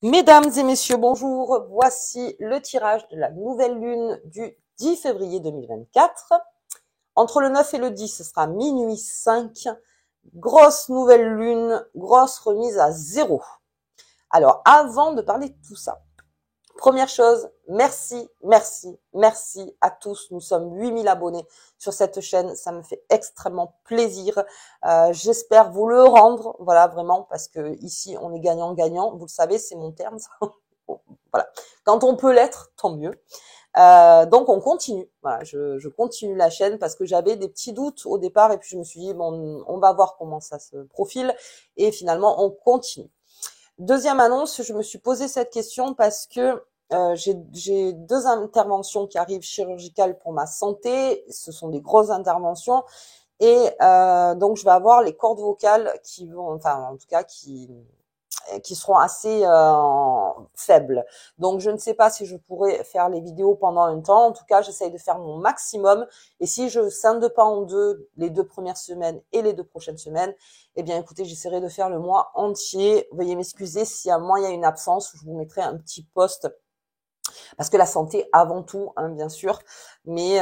Mesdames et messieurs, bonjour. Voici le tirage de la nouvelle lune du 10 février 2024. Entre le 9 et le 10, ce sera minuit 5. Grosse nouvelle lune, grosse remise à zéro. Alors, avant de parler de tout ça, première chose, merci à tous. Nous sommes 8000 abonnés sur cette chaîne. Ça me fait extrêmement plaisir. J'espère vous le rendre, voilà, vraiment, parce que ici, on est gagnant-gagnant. Vous le savez, c'est mon terme. Voilà. Quand on peut l'être, tant mieux. Donc on continue. Voilà, je continue la chaîne parce que j'avais des petits doutes au départ et puis je me suis dit bon, on va voir comment ça se profile et finalement on continue. Deuxième annonce, je me suis posé cette question parce que j'ai deux interventions qui arrivent chirurgicales pour ma santé. Ce sont des grosses interventions et donc je vais avoir les cordes vocales qui vont, enfin en tout cas qui seront assez faibles. Donc je ne sais pas si je pourrai faire les vidéos pendant un temps. En tout cas, j'essaye de faire mon maximum. Et si je scinde pas en deux les 2 premières semaines et les 2 prochaines semaines, eh bien écoutez, j'essaierai de faire le mois entier. Veuillez m'excuser si à moi il y a une absence. Je vous mettrai un petit post parce que la santé avant tout, hein, bien sûr. Mais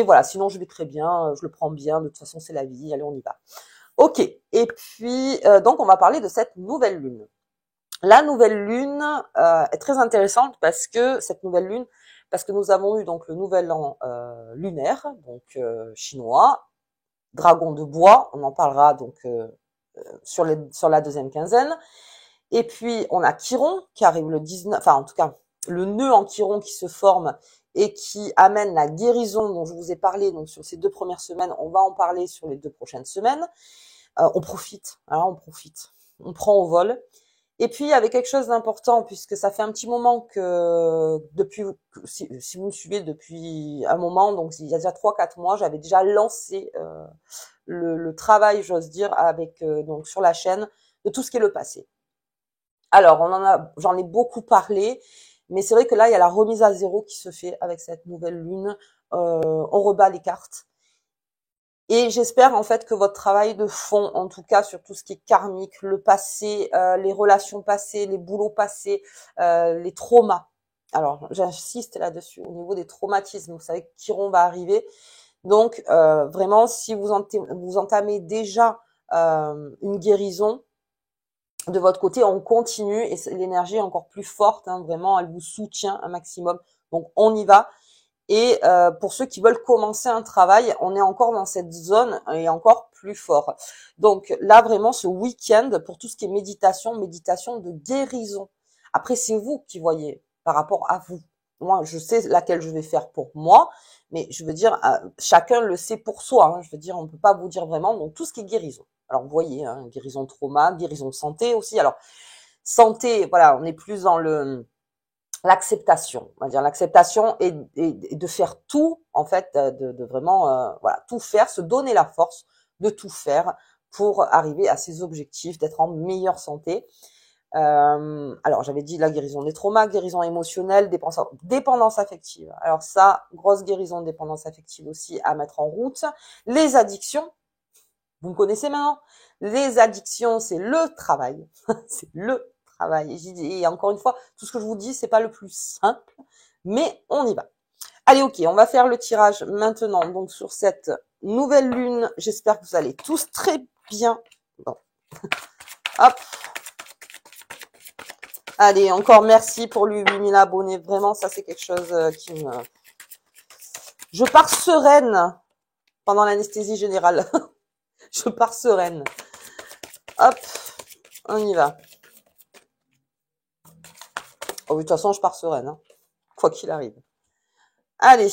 voilà, sinon je vais très bien. Je le prends bien. De toute façon, c'est la vie. Allez, on y va. Ok. Et puis donc on va parler de cette nouvelle lune. La nouvelle lune est très intéressante parce que cette nouvelle lune, parce que nous avons eu donc le nouvel an lunaire, donc chinois, dragon de bois, on en parlera donc sur la deuxième quinzaine. Et puis on a Chiron qui arrive le 19, enfin en tout cas le nœud en Chiron qui se forme et qui amène la guérison dont je vous ai parlé donc sur ces 2 premières semaines. On va en parler sur les 2 prochaines semaines. On profite, alors on profite, on prend au vol. Et puis, il y avait quelque chose d'important, puisque ça fait un petit moment que, depuis, si vous me suivez depuis un moment, donc il y a déjà 3-4 mois, j'avais déjà lancé le travail, j'ose dire, avec donc sur la chaîne, de tout ce qui est le passé. Alors, j'en ai beaucoup parlé, mais c'est vrai que là, il y a la remise à zéro qui se fait avec cette nouvelle lune. On rebat les cartes. Et j'espère en fait que votre travail de fond, en tout cas sur tout ce qui est karmique, le passé, les relations passées, les boulots passés, les traumas. Alors j'insiste là-dessus au niveau des traumatismes. Vous savez que Chiron va arriver. Donc vraiment, si vous entamez déjà une guérison de votre côté, on continue et l'énergie est encore plus forte. Hein, vraiment, elle vous soutient un maximum. Donc on y va. Et pour ceux qui veulent commencer un travail, on est encore dans cette zone et encore plus fort. Donc là, vraiment, ce week-end, pour tout ce qui est méditation, méditation de guérison. Après, c'est vous qui voyez par rapport à vous. Moi, je sais laquelle je vais faire pour moi, mais je veux dire, chacun le sait pour soi. Hein. Je veux dire, on ne peut pas vous dire vraiment. Donc tout ce qui est guérison. Alors vous voyez, hein, guérison de trauma, guérison de santé aussi. Alors santé, voilà, on est plus dans l'acceptation, on va dire l'acceptation et de faire tout en fait, de vraiment voilà tout faire, se donner la force de tout faire pour arriver à ses objectifs, d'être en meilleure santé. Alors j'avais dit la guérison des traumas, guérison émotionnelle, dépendance affective. Alors ça, grosse guérison de dépendance affective aussi à mettre en route. Les addictions, vous me connaissez maintenant. Les addictions, c'est le travail, c'est le travail. Et encore une fois, tout ce que je vous dis, c'est pas le plus simple, mais on y va. Allez, ok, on va faire le tirage maintenant. Donc sur cette nouvelle lune, j'espère que vous allez tous très bien. Bon, hop. Allez, encore merci pour les 8000 abonnés. Vraiment, ça c'est quelque chose qui me... Je pars sereine pendant l'anesthésie générale. Je pars sereine. Hop, on y va. Oh, de toute façon, je pars sereine, hein, quoi qu'il arrive. Allez,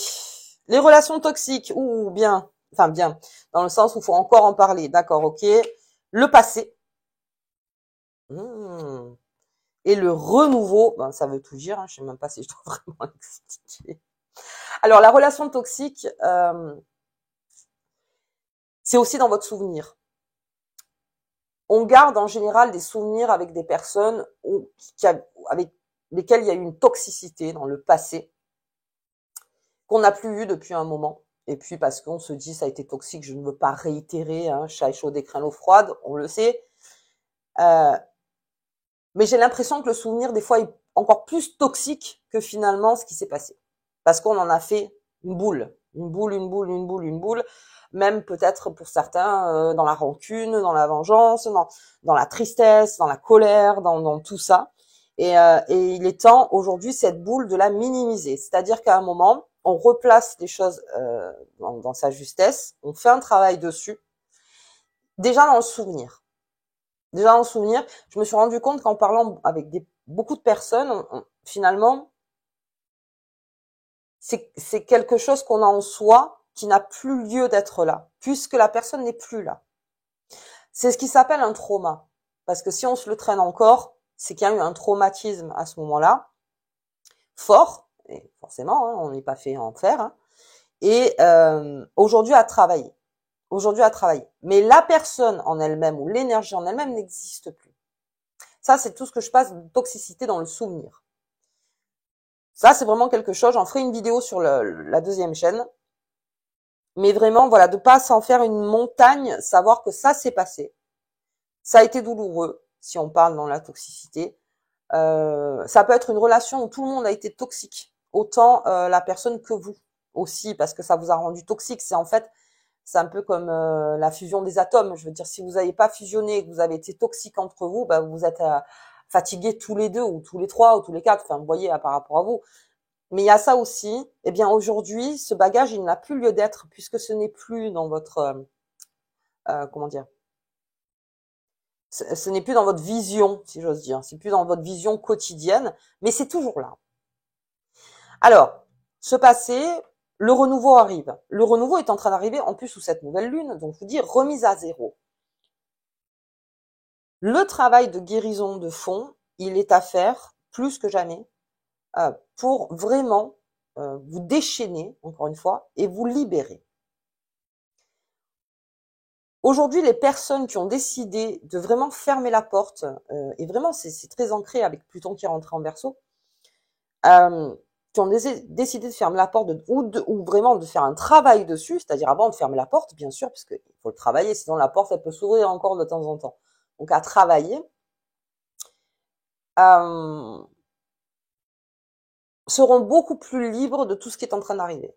les relations toxiques, ou bien, enfin bien, dans le sens où il faut encore en parler, d'accord, ok. Le passé, et le renouveau, ben, ça veut tout dire, hein, je sais même pas si je dois vraiment expliquer. Alors, la relation toxique, c'est aussi dans votre souvenir. On garde en général des souvenirs avec des personnes avec lesquelles il y a eu une toxicité dans le passé, qu'on n'a plus eu depuis un moment. Et puis parce qu'on se dit ça a été toxique, je ne veux pas réitérer, hein, chat chaud des l'eau froide, on le sait. Mais j'ai l'impression que le souvenir, des fois, est encore plus toxique que finalement ce qui s'est passé. Parce qu'on en a fait une boule. Une boule, une boule, une boule, une boule. Même peut-être pour certains, dans la rancune, dans la vengeance, dans la tristesse, dans la colère, dans tout ça. Et il est temps, aujourd'hui, cette boule de la minimiser. C'est-à-dire qu'à un moment, on replace les choses dans sa justesse, on fait un travail dessus, déjà dans le souvenir. Déjà en souvenir, je me suis rendu compte qu'en parlant avec beaucoup de personnes, finalement, c'est quelque chose qu'on a en soi qui n'a plus lieu d'être là, puisque la personne n'est plus là. C'est ce qui s'appelle un trauma. Parce que si on se le traîne encore, c'est qu'il y a eu un traumatisme à ce moment-là, fort, et forcément, hein, on n'est pas fait en faire, hein, et aujourd'hui à travailler. Aujourd'hui à travailler. Mais la personne en elle-même ou l'énergie en elle-même n'existe plus. Ça, c'est tout ce que je passe de toxicité dans le souvenir. Ça, c'est vraiment quelque chose. J'en ferai une vidéo sur la deuxième chaîne. Mais vraiment, voilà, de pas s'en faire une montagne, savoir que ça s'est passé. Ça a été douloureux, si on parle dans la toxicité. Ça peut être une relation où tout le monde a été toxique. Autant la personne que vous aussi, parce que ça vous a rendu toxique. C'est en fait, c'est un peu comme la fusion des atomes. Je veux dire, si vous n'avez pas fusionné, que vous avez été toxique entre vous, bah, vous êtes fatigués tous les deux, ou tous les trois, ou tous les quatre. Enfin, vous voyez, par rapport à vous. Mais il y a ça aussi. Eh bien, aujourd'hui, ce bagage, il n'a plus lieu d'être, puisque ce n'est plus dans votre, comment dire, ce n'est plus dans votre vision, si j'ose dire. C'est plus dans votre vision quotidienne, mais c'est toujours là. Alors, ce passé, le renouveau arrive. Le renouveau est en train d'arriver, en plus sous cette nouvelle lune, donc je vous dis remise à zéro. Le travail de guérison de fond, il est à faire plus que jamais pour vraiment vous déchaîner, encore une fois, et vous libérer. Aujourd'hui, les personnes qui ont décidé de vraiment fermer la porte, et vraiment c'est très ancré avec Pluton qui est rentré en Verseau, qui ont décidé de fermer la porte ou vraiment de faire un travail dessus, c'est-à-dire avant de fermer la porte, bien sûr, parce qu'il faut le travailler, sinon la porte elle peut s'ouvrir encore de temps en temps. Donc à travailler, seront beaucoup plus libres de tout ce qui est en train d'arriver.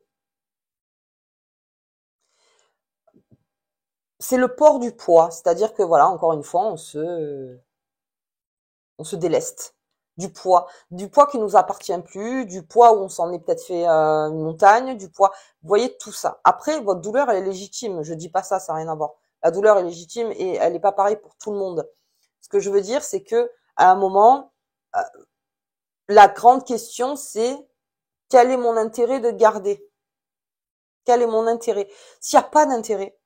C'est le port du poids, c'est-à-dire que voilà, encore une fois, on se déleste du poids qui nous appartient plus, du poids où on s'en est peut-être fait une montagne, du poids, vous voyez tout ça. Après, votre douleur, elle est légitime, je dis pas ça, ça n'a rien à voir. La douleur est légitime et elle n'est pas pareille pour tout le monde. Ce que je veux dire, c'est que à un moment, la grande question, c'est quel est mon intérêt de garder? Quel est mon intérêt? S'il n'y a pas d'intérêt,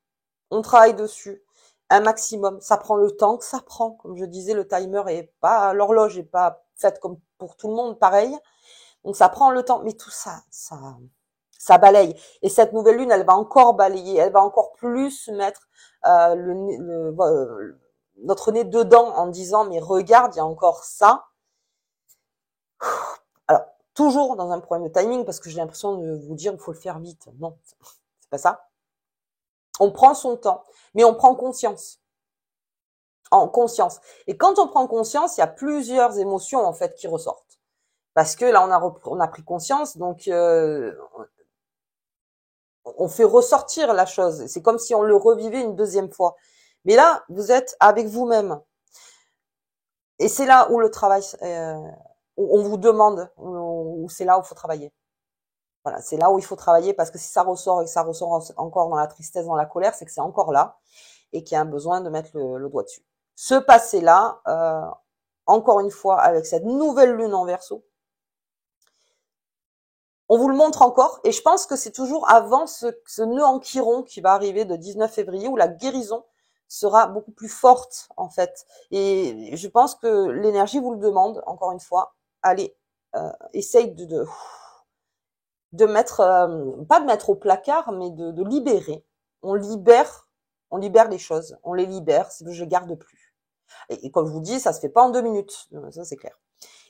on travaille dessus un maximum. Ça prend le temps que ça prend. Comme je disais, le timer est pas, l'horloge est pas faite comme pour tout le monde, pareil. Donc ça prend le temps, mais tout ça, ça balaye. Et cette nouvelle lune, elle va encore balayer, elle va encore plus mettre notre nez dedans en disant mais regarde, il y a encore ça. Alors toujours dans un problème de timing parce que j'ai l'impression de vous dire il faut le faire vite. Non, c'est pas ça. On prend son temps, mais on prend conscience. En conscience. Et quand on prend conscience, il y a plusieurs émotions en fait qui ressortent. Parce que là, on a pris conscience, donc on fait ressortir la chose. C'est comme si on le revivait une deuxième fois. Mais là, vous êtes avec vous-même. Et c'est là où le travail, on vous demande, où c'est là où il faut travailler. Voilà, c'est là où il faut travailler parce que si ça ressort et que ça ressort encore dans la tristesse, dans la colère, c'est que c'est encore là et qu'il y a un besoin de mettre le doigt dessus. Ce passé-là, encore une fois, avec cette nouvelle lune en Verseau, on vous le montre encore, et je pense que c'est toujours avant ce nœud en Chiron qui va arriver de 19 février, où la guérison sera beaucoup plus forte, en fait. Et je pense que l'énergie vous le demande, encore une fois. Allez, essaye de mettre, pas de mettre au placard, mais de libérer. On libère les choses, on les libère, je garde plus. Et comme je vous dis, ça se fait pas en 2 minutes, ça c'est clair.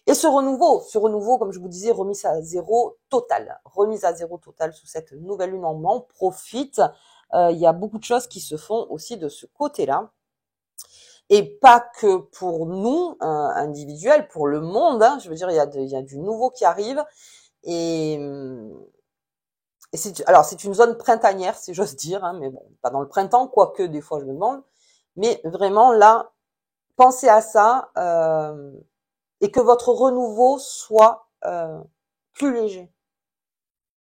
Et ce renouveau, comme je vous disais, remise à zéro totale. Remise à zéro totale sous cette nouvelle lune en Mans. Profite. Il y a beaucoup de choses qui se font aussi de ce côté-là. Et pas que pour nous, individuels, pour le monde, hein. Je veux dire, il y a du nouveau qui arrive. Et, alors, c'est une zone printanière, si j'ose dire, hein, mais bon, pas dans le printemps, quoique des fois je me demande. Mais vraiment, là, pensez à ça, et que votre renouveau soit plus léger.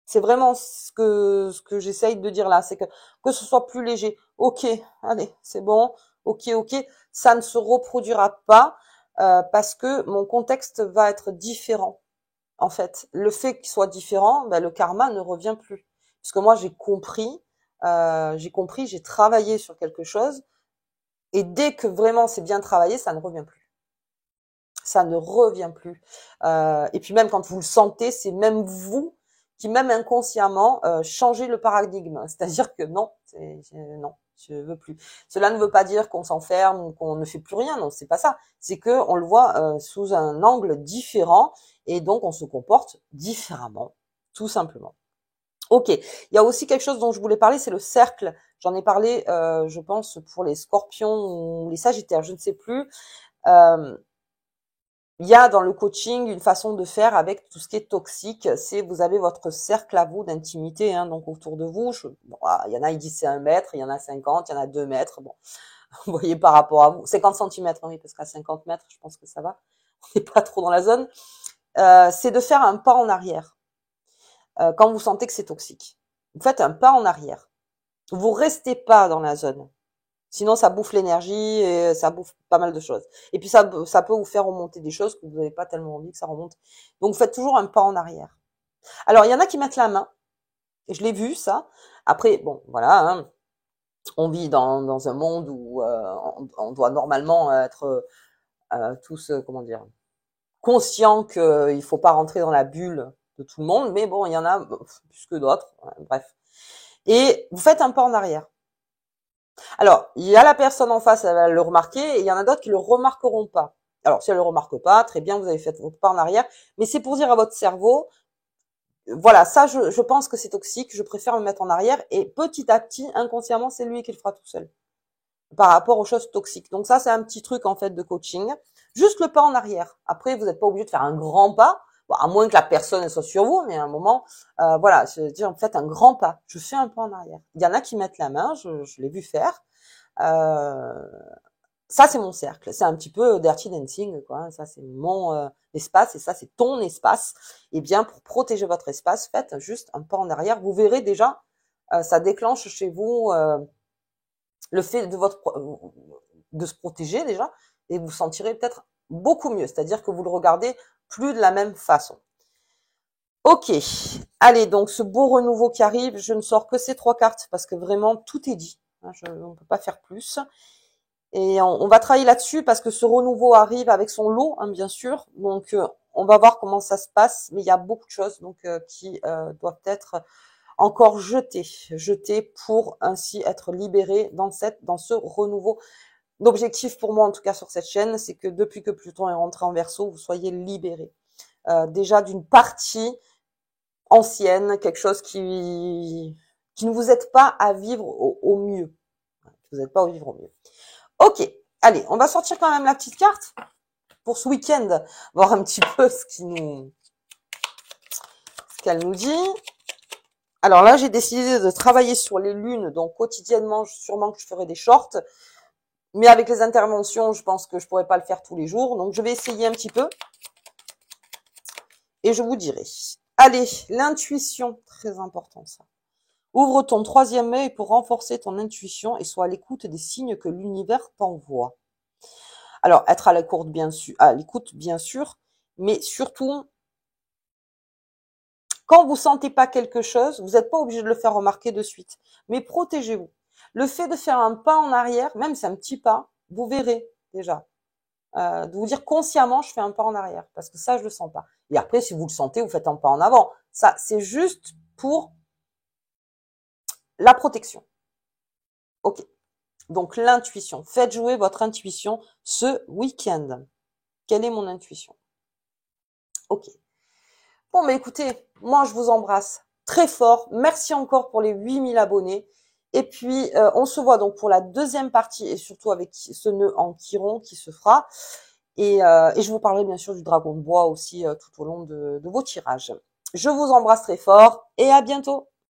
C'est vraiment ce que j'essaye de dire là, c'est que ce soit plus léger. Ok, allez, c'est bon. Ok, ok, ça ne se reproduira pas parce que mon contexte va être différent. En fait, le fait qu'il soit différent, ben, le karma ne revient plus. Parce que moi, j'ai travaillé sur quelque chose, et dès que vraiment c'est bien travaillé, ça ne revient plus. Ça ne revient plus. Et puis même quand vous le sentez, c'est même vous qui, même inconsciemment, changez le paradigme. C'est-à-dire que non, non, je veux plus. Cela ne veut pas dire qu'on s'enferme ou qu'on ne fait plus rien. Non, c'est pas ça. C'est que on le voit sous un angle différent et donc on se comporte différemment, tout simplement. Ok. Il y a aussi quelque chose dont je voulais parler, c'est le cercle. J'en ai parlé, je pense, pour les Scorpions ou les Sagittaires, je ne sais plus. Euh, il y a dans le coaching une façon de faire avec tout ce qui est toxique. C'est vous avez votre cercle à vous d'intimité, hein, donc autour de vous. Bon, il y en a ils disent c'est 1 mètre, il y en a 50, il y en a 2 mètres. Bon, vous voyez par rapport à vous, 50 centimètres, oui, parce qu'à 50 mètres, je pense que ça va. On n'est pas trop dans la zone. C'est de faire un pas en arrière quand vous sentez que c'est toxique. Vous faites un pas en arrière. Vous restez pas dans la zone. Sinon, ça bouffe l'énergie et ça bouffe pas mal de choses. Et puis, ça peut vous faire remonter des choses que vous n'avez pas tellement envie que ça remonte. Donc, faites toujours un pas en arrière. Alors, il y en a qui mettent la main. Et je l'ai vu, ça. Après, bon, voilà, hein, on vit dans un monde où on doit normalement être tous, comment dire, conscients qu'il faut pas rentrer dans la bulle de tout le monde. Mais bon, il y en a plus que d'autres. Bref. Et vous faites un pas en arrière. Alors, il y a la personne en face, elle va le remarquer, et il y en a d'autres qui le remarqueront pas. Alors, si elle le remarque pas, très bien, vous avez fait votre pas en arrière, mais c'est pour dire à votre cerveau, voilà, ça, je pense que c'est toxique, je préfère me mettre en arrière, et petit à petit, inconsciemment, c'est lui qui le fera tout seul, par rapport aux choses toxiques. Donc ça, c'est un petit truc, en fait, de coaching. Juste le pas en arrière. Après, vous n'êtes pas obligé de faire un grand pas, bon, à moins que la personne soit sur vous, mais à un moment, voilà, je dis, en fait, un grand pas. Je fais un pas en arrière. Il y en a qui mettent la main, je l'ai vu faire. Euh, Ça, c'est mon cercle. C'est un petit peu dirty dancing, quoi, hein. Ça, c'est mon espace et ça, c'est ton espace. Et bien, pour protéger votre espace, faites juste un pas en arrière. Vous verrez déjà, ça déclenche chez vous le fait de se protéger déjà, et vous sentirez peut-être beaucoup mieux. C'est-à-dire que vous le regardez plus de la même façon. Ok. Allez, donc ce beau renouveau qui arrive, je ne sors que ces 3 cartes parce que vraiment tout est dit. On ne peut pas faire plus. Et on va travailler là-dessus parce que ce renouveau arrive avec son lot, hein, bien sûr. Donc, on va voir comment ça se passe. Mais il y a beaucoup de choses donc qui doivent être encore jetées pour ainsi être libérées dans ce renouveau. L'objectif pour moi, en tout cas sur cette chaîne, c'est que depuis que Pluton est rentré en Verseau, vous soyez libérés. Déjà d'une partie ancienne, quelque chose qui ne vous aide pas à vivre au mieux. Vous n'êtes pas à vivre au mieux. Ok, allez, on va sortir quand même la petite carte pour ce week-end, voir un petit peu ce qu'elle nous dit. Alors là, j'ai décidé de travailler sur les lunes, donc quotidiennement, sûrement que je ferai des shorts, mais avec les interventions, je pense que je pourrais pas le faire tous les jours, donc je vais essayer un petit peu et je vous dirai. Allez, l'intuition, très important ça. Ouvre ton 3e œil pour renforcer ton intuition et sois à l'écoute des signes que l'univers t'envoie. Alors, être à l'écoute, bien sûr, mais surtout, quand vous sentez pas quelque chose, vous n'êtes pas obligé de le faire remarquer de suite, mais protégez-vous. Le fait de faire un pas en arrière, même si c'est un petit pas, vous verrez déjà. De vous dire consciemment, je fais un pas en arrière, parce que ça, je le sens pas. Et après, si vous le sentez, vous faites un pas en avant. Ça, c'est juste pour la protection. Ok. Donc, l'intuition. Faites jouer votre intuition ce week-end. Quelle est mon intuition? Ok. Bon, mais écoutez, moi, je vous embrasse très fort. Merci encore pour les 8000 abonnés. Et puis, on se voit donc pour la deuxième partie et surtout avec ce nœud en chiron qui se fera. Et je vous parlerai bien sûr du dragon de bois aussi tout au long de vos tirages. Je vous embrasse très fort et à bientôt.